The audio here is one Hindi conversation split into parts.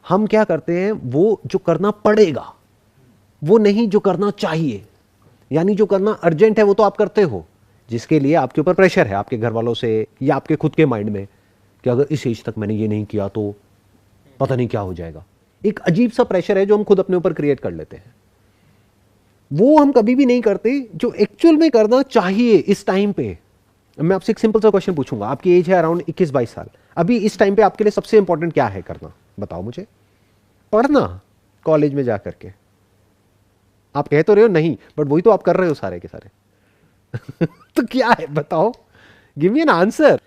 हम क्या करते हैं, वो जो करना पड़ेगा वो नहीं जो करना चाहिए। यानी जो करना अर्जेंट है वो तो आप करते हो, जिसके लिए आपके ऊपर प्रेशर है आपके घर वालों से या आपके खुद के माइंड में कि अगर इस एज तक मैंने ये नहीं किया तो पता नहीं क्या हो जाएगा। एक अजीब सा प्रेशर है जो हम खुद अपने ऊपर क्रिएट कर लेते हैं। वो हम कभी भी नहीं करते जो एक्चुअल में करना चाहिए इस टाइम पे। मैं आपसे एक सिंपल सा क्वेश्चन पूछूंगा, आपकी एज है अराउंड 21-22 साल, अभी इस टाइम पे आपके लिए सबसे इंपॉर्टेंट क्या है करना, बताओ मुझे। पढ़ना, कॉलेज में जा करके। आप कह तो रहे हो नहीं, बट वही तो आप कर रहे हो सारे के सारे। तो क्या है बताओ, गिव मी एन आंसर।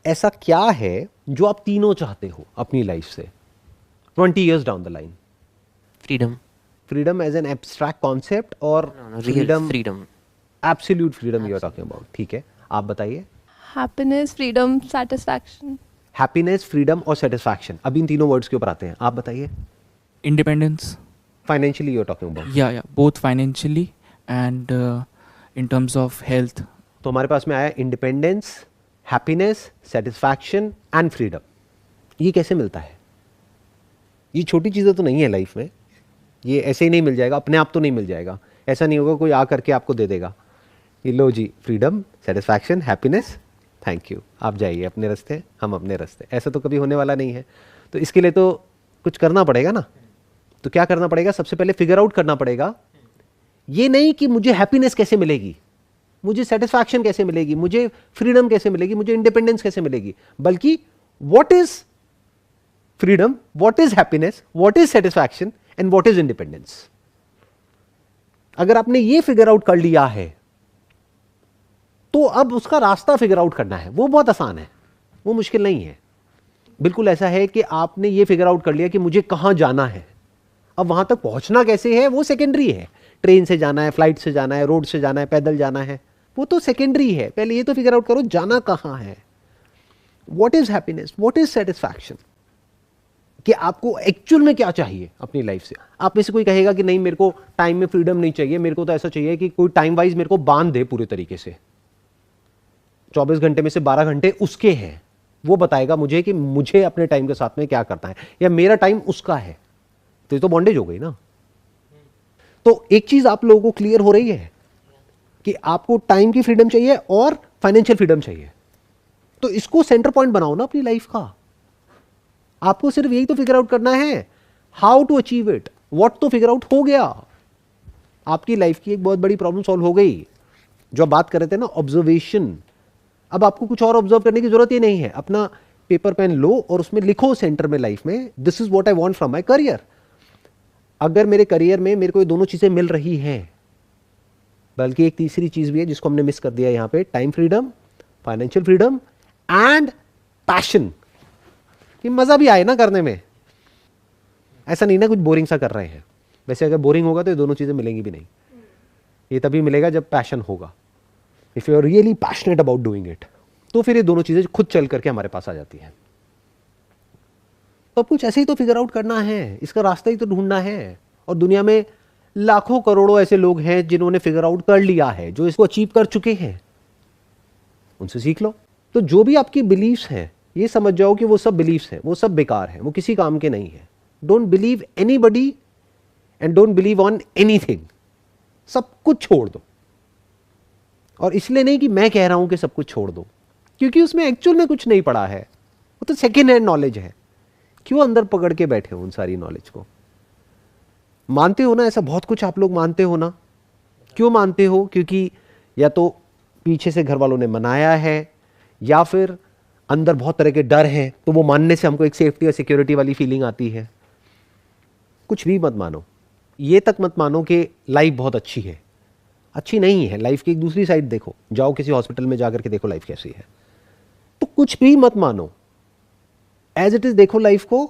ऐसा क्या है जो आप तीनों चाहते हो अपनी लाइफ से 20 years down the line? Freedom. Freedom as an abstract concept और real freedom. Absolute freedom you are talking about? ठीक है, आप बताइए। Happiness, freedom, satisfaction. Happiness, freedom और सेटिस्फैक्शन, अभी इन तीनों वर्ड्स के ऊपर आते हैं, आप बताइए। Independence. Financially you are talking about? Yeah, both financially and in terms of health. तो हमारे पास में आया independence, happiness, satisfaction and freedom. ये कैसे मिलता है? ये छोटी चीज़ें तो नहीं है लाइफ में, ये ऐसे ही नहीं मिल जाएगा, अपने आप तो नहीं मिल जाएगा। ऐसा नहीं होगा कोई आ करके आपको दे देगा, ये लो जी freedom, satisfaction, happiness, thank you, आप जाइए अपने रास्ते, हम अपने रास्ते। ऐसा तो कभी होने वाला नहीं है। तो इसके लिए तो कुछ करना पड़ेगा ना। तो क्या करना पड़ेगा? सबसे पहले फिगर आउट करना पड़ेगा। ये नहीं कि मुझे हैप्पीनेस कैसे मिलेगी, मुझे सेटिस्फैक्शन कैसे मिलेगी, मुझे फ्रीडम कैसे मिलेगी, मुझे इंडिपेंडेंस कैसे मिलेगी, बल्कि what is freedom, what is happiness, what is satisfaction and what is independence. अगर आपने ये फिगर आउट कर लिया है तो अब उसका रास्ता फिगर आउट करना है, वो बहुत आसान है, वो मुश्किल नहीं है। बिल्कुल ऐसा है कि आपने ये फिगर आउट कर लिया कि मुझे कहां जाना है, अब वहां तक पहुंचना कैसे है वो सेकेंडरी है। ट्रेन से जाना है, फ्लाइट से जाना है, रोड से जाना है, पैदल जाना है, वो तो सेकेंडरी है। पहले ये तो फिगर आउट करो जाना कहां है। What is happiness, what is satisfaction, कि आपको एक्चुअल में क्या चाहिए अपनी लाइफ से। आप में से कोई कहेगा कि नहीं मेरे को टाइम में फ्रीडम नहीं चाहिए, मेरे को तो ऐसा चाहिए कि कोई टाइम वाइज मेरे को बांध दे पूरे तरीके से, 24 घंटे में से 12 घंटे उसके हैं, वो बताएगा मुझे कि मुझे अपने टाइम के साथ में क्या करना है, या मेरा टाइम उसका है। तो ये तो बॉन्डेज हो गई ना। तो एक चीज आप लोगों को क्लियर हो रही है कि आपको टाइम की फ्रीडम चाहिए और फाइनेंशियल फ्रीडम चाहिए। तो इसको सेंटर पॉइंट बनाओ ना अपनी लाइफ का। आपको सिर्फ यही तो फिगर आउट करना है, how to achieve it. What तो फिगर आउट हो गया, आपकी लाइफ की एक बहुत बड़ी प्रॉब्लम सॉल्व हो गई। जो आप बात कर रहे थे ना ऑब्जर्वेशन, अब आपको कुछ और ऑब्जर्व करने की जरूरत ही नहीं है। अपना पेपर पेन लो और उसमें लिखो सेंटर में लाइफ में, this is what I want from my career. अगर मेरे करियर में मेरे को ये दोनों चीजें मिल रही हैं, बल्कि एक तीसरी चीज भी है जिसको हमने मिस कर दिया यहां पे, time freedom, financial freedom and passion, कि मजा भी आए ना करने में। ऐसा नहीं ना कुछ बोरिंग सा कर रहे हैं। वैसे अगर बोरिंग होगा तो ये दोनों चीजें मिलेंगी भी नहीं। ये तभी मिलेगा जब पैशन होगा। If you are really passionate about doing it, तो फिर ये दोनों चीजें खुद चल करके हमारे पास आ जाती हैं। तो कुछ ऐसे ही तो फिगर आउट करना है, इसका रास्ता ही तो ढूंढना है। और दुनिया में लाखों करोड़ों ऐसे लोग हैं जिन्होंने फिगर आउट कर लिया है, जो इसको अचीव कर चुके हैं, उनसे सीख लो। तो जो भी आपकी बिलीव्स हैं, ये समझ जाओ कि वो सब बिलीव्स हैं, वो सब बेकार हैं, वो किसी काम के नहीं है। Don't believe anybody and don't believe on anything. सब कुछ छोड़ दो। और इसलिए नहीं कि मैं कह रहा हूं कि सब कुछ छोड़ दो, क्योंकि उसमें एक्चुअल में कुछ नहीं पड़ा है, वो तो सेकेंड हैंड नॉलेज है। क्यों अंदर पकड़ के बैठे हो उन सारी नॉलेज को? मानते हो ना ऐसा बहुत कुछ आप लोग मानते हो ना। क्यों मानते हो? क्योंकि या तो पीछे से घर वालों ने मनाया है, या फिर अंदर बहुत तरह के डर हैं, तो वो मानने से हमको एक सेफ्टी और सिक्योरिटी वाली फीलिंग आती है। कुछ भी मत मानो, ये तक मत मानो कि लाइफ बहुत अच्छी है। अच्छी नहीं है। लाइफ की एक दूसरी साइड देखो, जाओ किसी हॉस्पिटल में जाकर के देखो लाइफ कैसी है। तो कुछ भी मत मानो, एज इट इज देखो लाइफ को,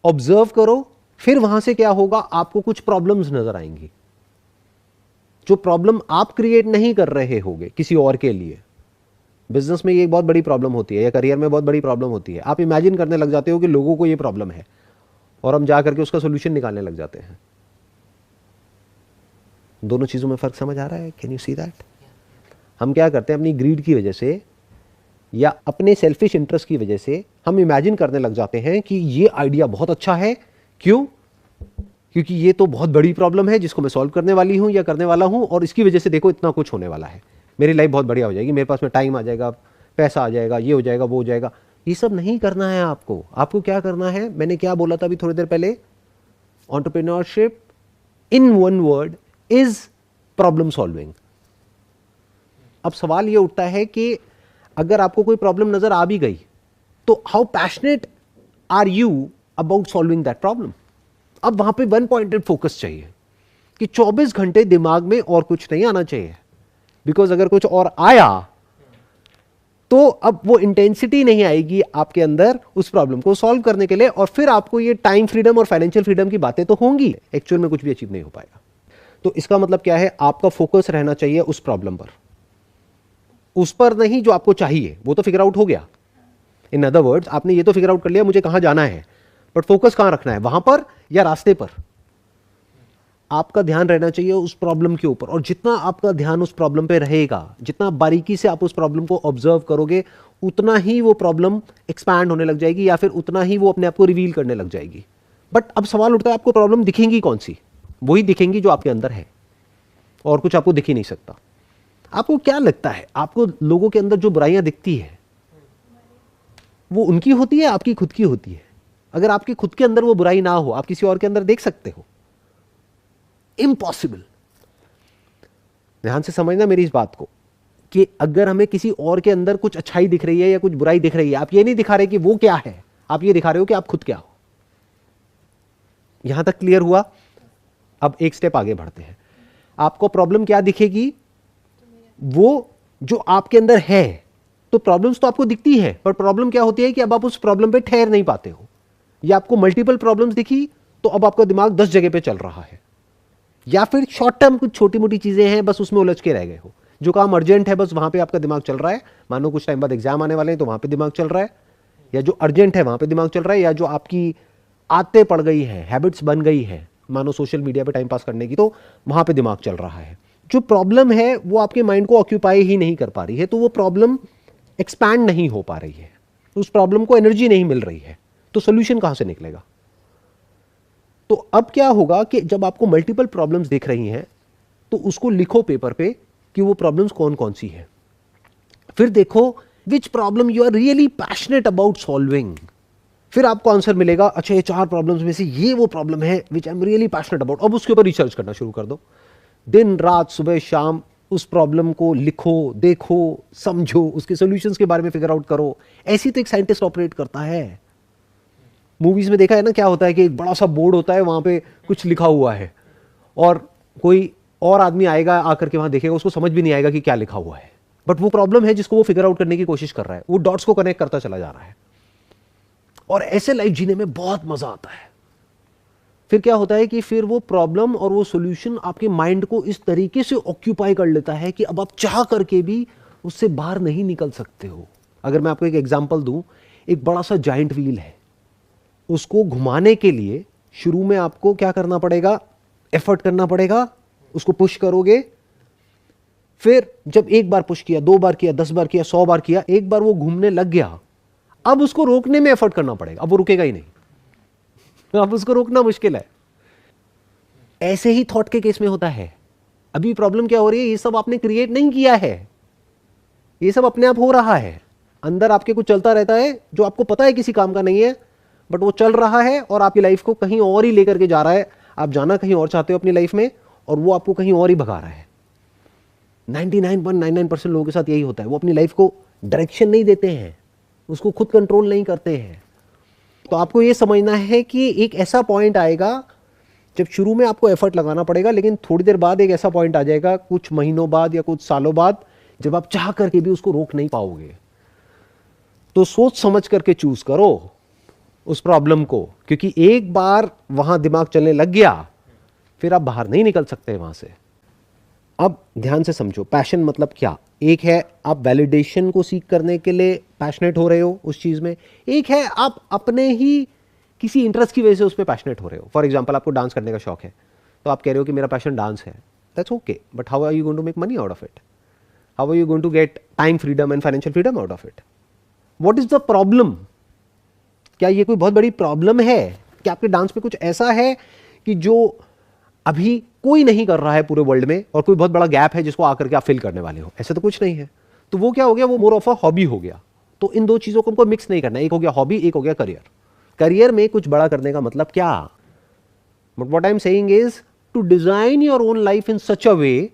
ऑब्जर्व करो। फिर वहां से क्या होगा, आपको कुछ प्रॉब्लम्स नजर आएंगी, जो प्रॉब्लम आप क्रिएट नहीं कर रहे होगे किसी और के लिए। बिजनेस में ये एक बहुत बड़ी प्रॉब्लम होती है, या करियर में बहुत बड़ी प्रॉब्लम होती है। आप इमेजिन करने लग जाते हो कि लोगों को ये प्रॉब्लम है, और हम जा करके उसका सोल्यूशन निकालने लग जाते हैं। दोनों चीजों में फर्क समझ आ रहा है? Can you see that? हम क्या करते हैं, अपनी ग्रीड की वजह से या अपने सेल्फिश इंटरेस्ट की वजह से हम इमेजिन करने लग जाते हैं कि ये आइडिया बहुत अच्छा है। क्यों? क्योंकि ये तो बहुत बड़ी प्रॉब्लम है जिसको मैं सॉल्व करने वाली हूँ या करने वाला हूँ, और इसकी वजह से देखो इतना कुछ होने वाला है, मेरी लाइफ बहुत बढ़िया हो जाएगी, मेरे पास में टाइम आ जाएगा, पैसा आ जाएगा, ये हो जाएगा, वो हो जाएगा। ये सब नहीं करना है आपको। आपको क्या करना है? मैंने क्या बोला था अभी थोड़ी देर पहले? Entrepreneurship in one word is problem solving. अब सवाल ये उठता है कि अगर आपको कोई प्रॉब्लम नजर आ भी गई तो how passionate are you about solving that problem? अब वहां पे वन पॉइंटेड फोकस चाहिए कि 24 घंटे दिमाग में और कुछ नहीं आना चाहिए, बिकॉज अगर कुछ और आया तो अब वो इंटेंसिटी नहीं आएगी आपके अंदर उस प्रॉब्लम को सॉल्व करने के लिए, और फिर आपको ये टाइम फ्रीडम और फाइनेंशियल फ्रीडम की बातें तो होंगी, एक्चुअल में कुछ भी अचीव नहीं हो पाएगा। तो इसका मतलब क्या है? आपका फोकस रहना चाहिए उस प्रॉब्लम पर, उस पर नहीं जो आपको चाहिए, वो तो फिगर आउट हो गया। इन अदर वर्ड्स, आपने ये तो फिगर आउट कर लिया मुझे कहां जाना है, बट फोकस कहां रखना है? वहां पर या रास्ते पर? आपका ध्यान रहना चाहिए उस प्रॉब्लम के ऊपर, और जितना आपका ध्यान उस प्रॉब्लम पे रहेगा, जितना बारीकी से आप उस प्रॉब्लम को ऑब्जर्व करोगे, उतना ही वो प्रॉब्लम एक्सपैंड होने लग जाएगी, या फिर उतना ही वो अपने आप को रिवील करने लग जाएगी। बट अब सवाल उठता है, आपको प्रॉब्लम दिखेंगी कौन सी? वही दिखेंगी जो आपके अंदर है, और कुछ आपको दिख ही नहीं सकता। आपको क्या लगता है, आपको लोगों के अंदर जो बुराइयां दिखती है वो उनकी होती है, आपकी खुद की होती है? अगर आपके खुद के अंदर वो बुराई ना हो, आप किसी और के अंदर देख सकते हो? इम्पॉसिबल। ध्यान से समझना मेरी इस बात को, कि अगर हमें किसी और के अंदर कुछ अच्छाई दिख रही है या कुछ बुराई दिख रही है, आप ये नहीं दिखा रहे कि वो क्या है, आप ये दिखा रहे हो कि आप खुद क्या हो। यहां तक क्लियर हुआ? अब एक स्टेप आगे बढ़ते हैं। आपको प्रॉब्लम क्या दिखेगी? वो जो आपके अंदर है। तो प्रॉब्लम्स तो आपको दिखती है, पर प्रॉब्लम क्या होती है कि अब आप उस प्रॉब्लम पे ठहर नहीं पाते हो, या आपको मल्टीपल प्रॉब्लम्स दिखी तो अब आपका दिमाग 10 जगह पे चल रहा है, या फिर शॉर्ट टर्म कुछ छोटी मोटी चीजें हैं बस उसमें उलझ के रह गए हो। जो काम अर्जेंट है बस वहां पे आपका दिमाग चल रहा है, मानो कुछ टाइम बाद एग्जाम आने वाले हैं तो वहां पे दिमाग चल रहा है, या जो अर्जेंट है वहां पे दिमाग चल रहा है, या जो आपकी आदतें पड़ गई है, हैबिट्स बन गई है, मानो सोशल मीडिया पे टाइम पास करने की, तो वहां पे दिमाग चल रहा है। जो प्रॉब्लम है वो आपके माइंड को ऑक्यूपाई ही नहीं कर पा रही है, तो वो प्रॉब्लम एक्सपैंड नहीं हो पा रही है, उस प्रॉब्लम को एनर्जी नहीं मिल रही है, तो सोल्यूशन कहां से निकलेगा? तो अब क्या होगा कि जब आपको मल्टीपल प्रॉब्लम्स दिख रही हैं तो उसको लिखो पेपर पे कि वो प्रॉब्लम्स कौन कौन सी हैं। फिर देखो which problem you are really passionate about solving. फिर आपको आंसर मिलेगा, अच्छा ये 4 प्रॉब्लम्स में से ये वो प्रॉब्लम है which I am really passionate about. अब उसके ऊपर रिसर्च करना शुरू कर दो, दिन रात सुबह शाम उस प्रॉब्लम को लिखो, देखो, समझो, उसके सॉल्यूशंस के बारे में फिगर आउट करो। ऐसी तो एक साइंटिस्ट ऑपरेट करता है। मूवीज में देखा है ना, क्या होता है कि एक बड़ा सा बोर्ड होता है, वहां पे कुछ लिखा हुआ है, और कोई और आदमी आएगा, आकर के वहां देखेगा, उसको समझ भी नहीं आएगा कि क्या लिखा हुआ है, बट वो प्रॉब्लम है जिसको वो फिगर आउट करने की कोशिश कर रहा है, वो डॉट्स को कनेक्ट करता चला जा रहा है, और ऐसे लाइफ जीने में बहुत मजा आता है। फिर क्या होता है कि फिर वो प्रॉब्लम और वो सॉल्यूशन आपके माइंड को इस तरीके से ऑक्यूपाई कर लेता है कि अब आप चाह करके भी उससे बाहर नहीं निकल सकते हो। अगर मैं आपको एक एग्जांपल दूं, एक बड़ा सा जायंट व्हील है, उसको घुमाने के लिए शुरू में आपको क्या करना पड़ेगा? एफर्ट करना पड़ेगा, उसको पुश करोगे, फिर जब एक बार पुश किया, 2 बार किया, 10 बार किया, 100 बार किया, एक बार वो घूमने लग गया, अब उसको रोकने में एफर्ट करना पड़ेगा, अब वो रुकेगा ही नहीं, अब उसको रोकना मुश्किल है। ऐसे ही थॉट के केस में होता है। अभी प्रॉब्लम क्या हो रही है? ये सब आपने क्रिएट नहीं किया है, ये सब अपने आप हो रहा है। अंदर आपके कुछ चलता रहता है जो आपको पता है किसी काम का नहीं है, बट वो चल रहा है और आपकी लाइफ को कहीं और ही लेकर के जा रहा है। आप जाना कहीं और चाहते हो अपनी लाइफ में, और वो आपको कहीं और ही भगा रहा है। 99.99% लोगों के साथ यही होता है, वो अपनी लाइफ को डायरेक्शन नहीं देते हैं, उसको खुद कंट्रोल नहीं करते हैं। तो आपको ये समझना है कि एक ऐसा पॉइंट आएगा जब शुरू में आपको एफर्ट लगाना पड़ेगा, लेकिन थोड़ी देर बाद एक ऐसा पॉइंट आ जाएगा, कुछ महीनों बाद या कुछ सालों बाद, जब आप चाह करके भी उसको रोक नहीं पाओगे। तो सोच समझ करके चूज करो उस प्रॉब्लम को, क्योंकि एक बार वहां दिमाग चलने लग गया फिर आप बाहर नहीं निकल सकते वहां से। अब ध्यान से समझो, पैशन मतलब क्या? एक है आप वैलिडेशन को सीख करने के लिए पैशनेट हो रहे हो उस चीज में, एक है आप अपने ही किसी इंटरेस्ट की वजह से उस पर पैशनेट हो रहे हो। फॉर एग्जाम्पल, आपको डांस करने का शौक है, तो आप कह रहे हो कि मेरा पैशन डांस है, that's okay, but how are you going to make money out of it? How are you going to get time freedom and financial freedom out of it? What is the problem? क्या ये कोई बहुत बड़ी प्रॉब्लम है? क्या आपके डांस में कुछ ऐसा है कि जो अभी कोई नहीं कर रहा है पूरे वर्ल्ड में, और कोई बहुत बड़ा गैप है जिसको आकर के आप फिल करने वाले हो? ऐसा तो कुछ नहीं है। तो वो क्या हो गया, वो मोर ऑफ अ हॉबी हो गया। तो इन दो चीजों को हमको मिक्स नहीं करना, एक हो गया हॉबी, एक हो गया करियर। करियर में कुछ बड़ा करने का मतलब क्या? But what I am saying is to design your own life in such a way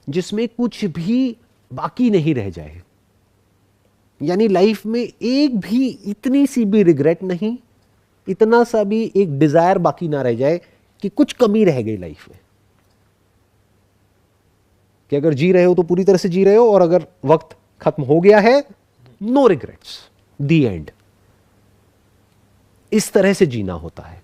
जिसमें कुछ भी बाकी नहीं रह जाए। यानी लाइफ में एक भी इतनी सी भी रिग्रेट नहीं, इतना सा भी एक डिजायर बाकी ना रह जाए कि कुछ कमी रह गई लाइफ में। कि अगर जी रहे हो तो पूरी तरह से जी रहे हो, और अगर वक्त खत्म हो गया है, नो रिग्रेट्स, दी एंड। इस तरह से जीना होता है।